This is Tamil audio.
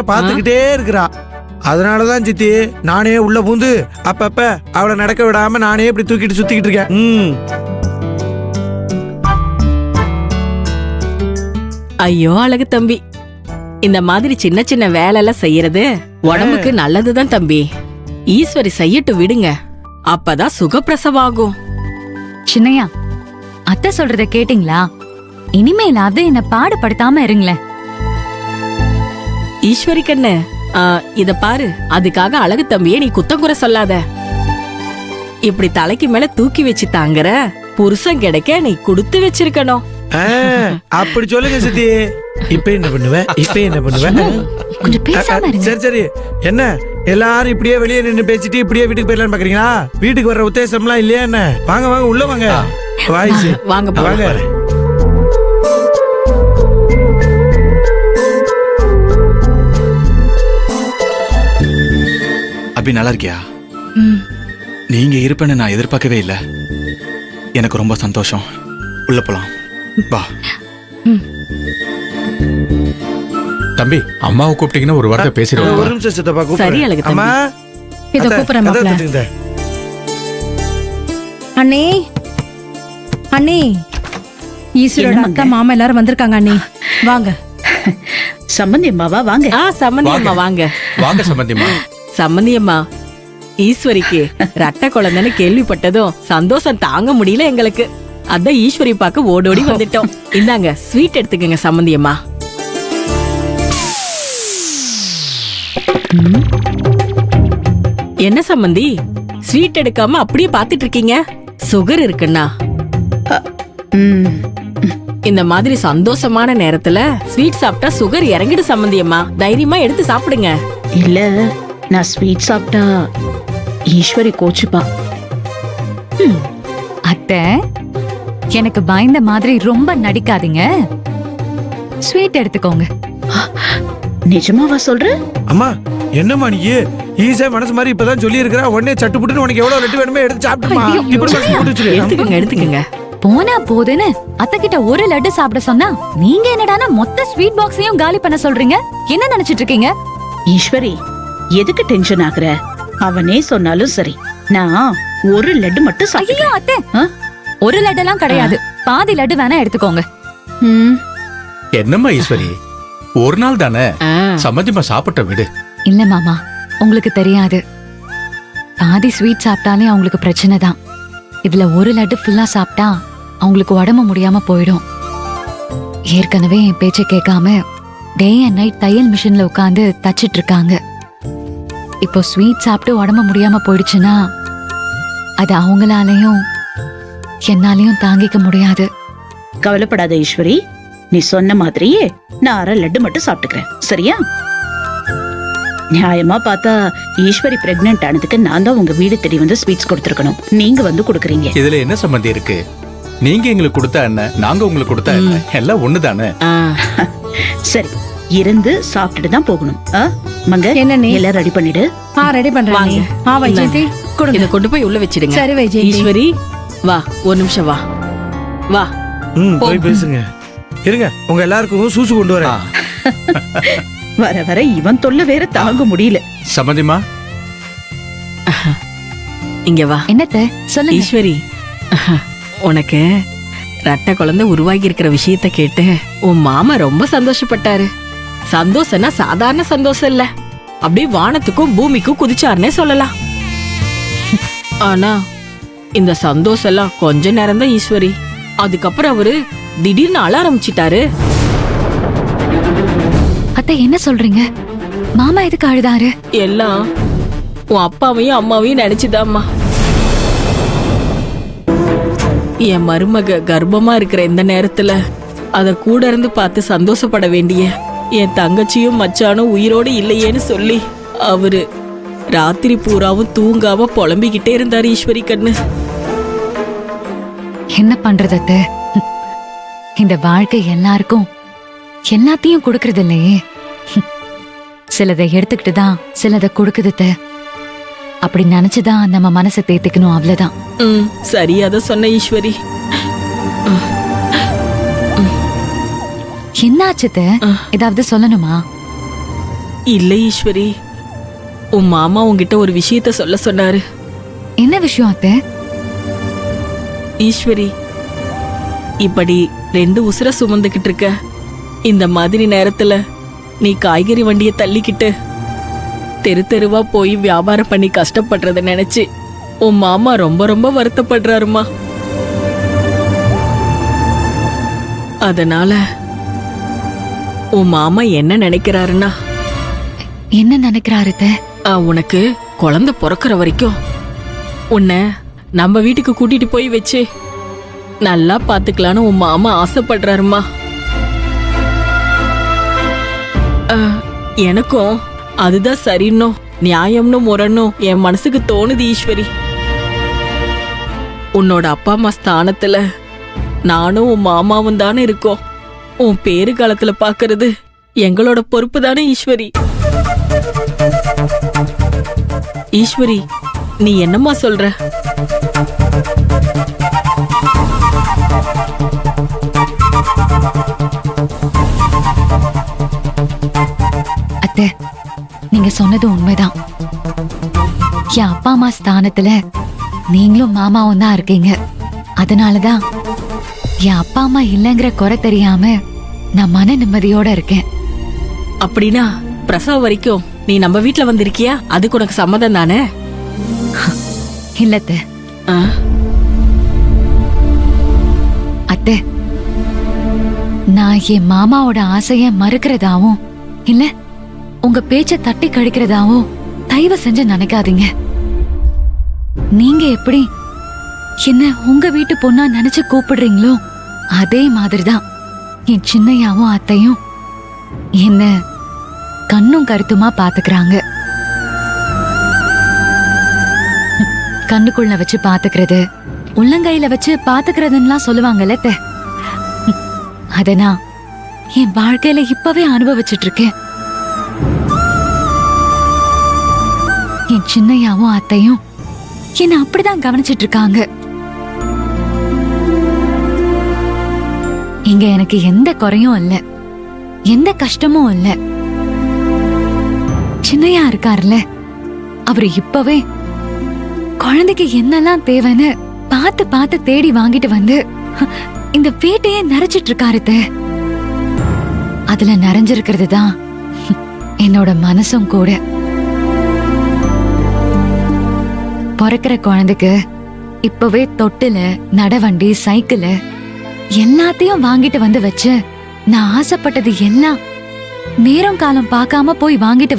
பாத்துக்கிட்டே இருக்கிறா. அதனாலதான் சித்தி நானே உள்ள பூந்து அப்பப்ப அவளை நடக்க விடாம நானே இப்படி தூக்கிட்டு சுத்திக்கிட்டு இருக்கேன். ஐயோ அழகு தம்பி, இந்த மாதிரி சின்ன சின்ன வேலை எல்லாம் செய்யறது உடம்புக்கு நல்லதுதான் தம்பி. ஈஸ்வரி செய்யட்டு விடுங்க, அப்பதான் சுகப்பிரசவாகும். சின்னையா, அத்தை சொல்றத கேட்டீங்களா? இனிமேலாவது என்ன பாடுபடுத்தாம இருங்களேன். ஈஸ்வரி கண்ணு, இத பாரு, அதுக்காக அழகு தம்பியே நீ குத்தங்குறை சொல்லாத. இப்படி தலைக்கு மேல தூக்கி வச்சு தாங்குற புருஷன் கிடைக்க நீ கொடுத்து வச்சிருக்கணும். அப்படி சொல்லுங்க சித்தி. இப்ப என்ன பண்ணுவேன், இப்ப என்ன பண்ணுவேன்? கொஞ்சம் பேசாம இருங்க. சரி சரி, என்ன எல்லாரும் இப்படியே வெளியே நின்று பேசிட்டு இப்படியே வீட்டுக்கு போயிடலான்னு பாக்குறீங்களா? வீட்டுக்கு வர்ற உத்தேசம்லாம் இல்லையா என்ன? வாங்க வாங்க உள்ள வாங்க. வாங்க வாங்க. அபி நல்லா இருக்கியா? நீங்க இருப்பேன்னு நான் எதிர்பார்க்கவே இல்லை. எனக்கு ரொம்ப சந்தோஷம். உள்ள போலாம் வா. தம்பி, அம்மாவை கூப்பிட்டீங்கன்னா ஒரு வார்த்தை பேசிடுவோம். ஒரு நிமிஷம் சித்தப்பா சரி அழகு கூப்பிடுறேன். அம்மா இதோ கூப்பிடுறேன் மாப்ள. அண்ணே அண்ணே, ஈஸ்வரோட அக்கா மாமா எல்லாரும் வந்திருக்காங்க அண்ணே. வாங்க. சம்பந்தி அம்மாவா? வாங்க. சம்பந்தி அம்மா வாங்க. வாங்க சம்பந்தியம்மா. சம்பந்தி அம்மா, ஈஸ்வரிக்கு ரெட்டை குழந்தைன்னு கேள்விப்பட்டதும் சந்தோஷம் தாங்க முடியல எங்களுக்கு. அதான் ஈஸ்வரி பார்க்க ஓடோடி வந்துட்டோம். இந்தாங்க ஸ்வீட் எடுத்துக்கங்க சம்பந்தி அம்மா. என்ன சம்பந்தி, ஸ்வீட் எடுக்காம அப்படியே பாத்துட்டு இருக்கீங்க? சுகர் இருக்குன்னா இந்த மாதிரி சந்தோஷமான நேரத்துல ஸ்வீட் சாப்பிட்டா சுகர் இறங்கிடு சம்பந்தி அம்மா. தைரியமா எடுத்து சாப்பிடுங்க. இல்ல, நான் ஸ்வீட் சாப்பிட்டா ஈஸ்வரி கோச்சுப்பா. அத்தை, எனக்கு பயந்த மாதிரி ரொம்ப நடிக்காதீங்க. ஸ்வீட் எடுத்துக்கோங்க. நிஜமாவா சொல்ற? அம்மா என்னம்மா நீ ஈஸியா மனசு மாதிரி இப்பதான் சொல்லி இருக்கிறா. உடனே சட்டுப்புட்டுன்னு உனக்கு எவ்வளவு லட்டு வேணுமே எடுத்து சாப்பிட்டுமா. எடுத்துக்கங்க எடுத்துக்கங்க. போனா போதுன்னு அத்தை கிட்ட ஒரு லட்டு சாப்பிட சொன்னா நீங்க என்னடானா மொத்த ஸ்வீட் பாக்ஸையும் காலி பண்ண சொல்றீங்க. என்ன நினைச்சிட்டு இருக்கீங்க? ஈஸ்வரி, எதுக்கு டென்ஷன் ஆகுற? அவனே சொன்னாலும் சரி, நான் ஒரு லட்டு மட்டும் ஐயோ அத்தை, ஒரு லட்டு எல்லாம் கிடையாது. பாதி லட்டு வேணா எடுத்துக்கோங்க. என்னம்மா ஈஸ்வரி, ஒரு நாள் தானே, சம்பந்தியம்மா சாப்பிட்ட விடு. இல்ல மாமா, உங்களுக்கு தெரியாது. பாதி ஸ்வீட் சாப்பிட்டாலே அவங்களுக்கு பிரச்சனை தான். இதுல ஒரு லட்டு ஃபுல்லா சாப்பிட்டா அவங்களுக்கு உடம்பு முடியாம போயிடும். ஏற்கனவே என் பேச்சை கேட்காம டே அண்ட் நைட் தையல் மிஷின்ல உட்காந்து தச்சிட்டு இருக்காங்க. இப்போ ஸ்வீட் சாப்பிட்டு உடம்பு முடியாம போயிடுச்சுன்னா அது அவங்களாலையும் என்னாலையும் தாங்கிக்க முடியாது. கவலைப்படாத ஈஸ்வரி, நீ சொன்ன மாதிரியே நான் அரை லட்டு மட்டும் சாப்பிட்டுக்கிறேன், சரியா? நியாயமா பார்த்தா ஈஸ்வரி பிரெக்னன்ட் ஆனதுக்கு நான் தான் உங்க வீடு தேடி வந்து ஸ்வீட்ஸ் கொடுத்துருக்கணும். நீங்க வந்து கொடுக்குறீங்க. இதுல என்ன சம்பந்தி இருக்கு? நீங்க எங்களுக்கு கொடுத்தா என்ன, நாங்க உங்களுக்கு கொடுத்தா என்ன, எல்லாம் ஒண்ணுதானே. சரி, இருந்து சாப்பிட்டுட்டு தான் போகணும். மங்க, என்ன எல்லாம் ரெடி பண்ணிடு. ரெடி பண்றாங்க. வைஜெயந்தி கொடுங்க. இத கொண்டு போய் உள்ள வச்சிடுங்க. சரி வைஜெயந்தி. ஈஸ்வரி வா, ஒரு நிமிஷம் வா. வா போய் பேசுங்க. இருங்க, உங்க எல்லாருக்கும் சூசு கொண்டு வரேன். வர வர இவன் தொல்லை வேற தாங்க முடியல. சம்பந்தியம்மா இங்க வா. என்னத்த சொல்லுங்க. ஈஸ்வரி, உனக்கு ரெட்டை குழந்தை உருவாகி இருக்கிற விஷயத்த கேட்டு உன் மாமா ரொம்ப சந்தோஷப்பட்டாரு. சந்தோஷம்னா சாதாரண சந்தோஷம் இல்ல, அப்படியே வானத்துக்கும் பூமிக்கும் குதிச்சாருன்னே சொல்லலாம். ஆனா இந்த சந்தோஷம் எல்லாம் கொஞ்ச நேரம் தான் ஈஸ்வரி. அதுக்கப்புறம் அவரு திடீர்னு அழ ஆரம்பிச்சிட்டாரு. அத்தை என்ன சொல்றீங்க? மாமா எதுக்கு அழுதாரு? எல்லாம் உன் அப்பாவையும் அம்மாவையும் நினைச்சுதாம்மா. என் மருமக கர்ப்பமா இருக்கிற இந்த நேரத்துல அத கூட இருந்து பார்த்து சந்தோஷப்பட வேண்டிய என் தங்கச்சியும் மச்சானும் உயிரோடு இல்லையேன்னு சொல்லி அவரு ராத்திரி பூராவும் தூங்காம புலம்பிக்கிட்டே இருந்தாரு ஈஸ்வரி கண்ணு. என்ன பண்றது அத்தை? இந்த வாழ்க்கை எல்லாருக்கும் எல்லாத்தையும் கொடுக்கறது இல்லையே. சிலதை எடுத்துக்கிட்டு தான் சிலதை கொடுக்குது. அப்படி நினைச்சுதான் நம்ம மனசை தேத்திக்கணும், அவ்வளவுதான். சரியாத சொன்ன ஈஸ்வரி. என்னாச்சு? ஏதாவது சொல்லணுமா? இல்ல ஈஸ்வரி, உன் மாமா உன்கிட்ட ஒரு விஷயத்த சொல்ல சொன்னாரு. என்ன விஷயம் அத்தை? ஈஸ்வரி, இப்படி 2 உசுர சுமந்துகிட்டு இருக்க இந்த மாதிரி நேரத்துல நீ காய்கறி வண்டியை தள்ளிக்கிட்டு தெரு தெருவா போய் வியாபாரம் பண்ணி கஷ்டப்படுறத நினைச்சு உன் மாமா ரொம்ப ரொம்ப வருத்தப்படுறாருமா. அதனால உன் மாமா என்ன நினைக்கிறாருன்னா, என்ன நினைக்கிறாரு அத்தை? உனக்கு குழந்தை பிறக்கிற வரைக்கும் உன்னை நம்ம வீட்டுக்கு கூட்டிட்டு போய் வச்சு நல்லா பாத்துக்கலான்னு உன் மாமா ஆசைப்படுறாருமா. எனக்கும் அதுதான் சரின்னு நியாயம்னு முரணும் என் மனசுக்கு தோணுது ஈஸ்வரி. உன்னோட அப்பா அம்மா ஸ்தானத்துல நானும் உன் மாமாவும் தானே இருக்கோம். உன் பேரு காலத்துல பாக்குறது எங்களோட பொறுப்பு தானே ஈஸ்வரி. ஈஸ்வரி, நீ என்னம்மா சொல்ற? அத்தை, நீங்க சொன்னது உண்மைதான். என் அப்பா அம்மா ஸ்தானத்துல நீங்களும் மாமாவும் தான் இருக்கீங்க. அதனாலதான் என் அப்பா அம்மா இல்லைங்கிற குறை தெரியாம நான் மன நிம்மதியோட இருக்கேன். அப்படின்னா பிரசவ வரைக்கும் நீ நம்ம வீட்ல வந்திருக்கியா? அதுக்கு உனக்கு சம்மதம் தானே? இல்ல அத்தை. ஆ? அத்தை, நான் என் மாமாவோட ஆசைய மறுக்கிறதாவும் இல்ல உங்க பேச்ச தட்டி கழிக்கிறதாவும் தயவு செஞ்சு நினைக்காதீங்க. நீங்க எப்படி என்ன உங்க வீட்டு பொண்ணா நினைச்சு கூப்பிடுறீங்களோ அதே மாதிரிதான் என் சின்னையாவும் அத்தையும் என்ன கண்ணும் கருத்துமா பாத்துக்கிறாங்க. கண்ணுக்குள்ள வச்சு பாத்துக்கிறது, உள்ளங்கையில வச்சு பாத்துக்கிறதுலாம் சொல்லுவாங்கல்ல அத்தை. அத நான் என் வாழ்க்கையில இப்பவே அனுபவிச்சுட்டு இருக்கேன். என் சின்னையாவும் அத்தையும் என்ன அப்படிதான் கவனிச்சிட்டு இருக்காங்க. இங்க எனக்கு எந்த குறையும் இல்ல, எந்த கஷ்டமும் இல்ல. சின்னையா இருக்காருல்ல, அவரு இப்பவே குழந்தைக்கு என்னெல்லாம் தேவைன்னு பார்த்து பார்த்து தேடி வாங்கிட்டு வந்து இந்த வீட்டையே நிறைச்சிட்டு இருக்காரு அத்தை. அதுல நிறைஞ்சிருக்கிறது தான் என்னோட மனசும் கூட. பிறக்கிற குழந்தைக்கு இப்பவே தொட்டில, நடவண்டி, சைக்கிள் எல்லாத்தையும் வாங்கிட்டு வந்து வச்சு நான் ஆசைப்பட்டது எல்லாம் நேரம் காலம் பார்க்காம போய் வாங்கிட்டு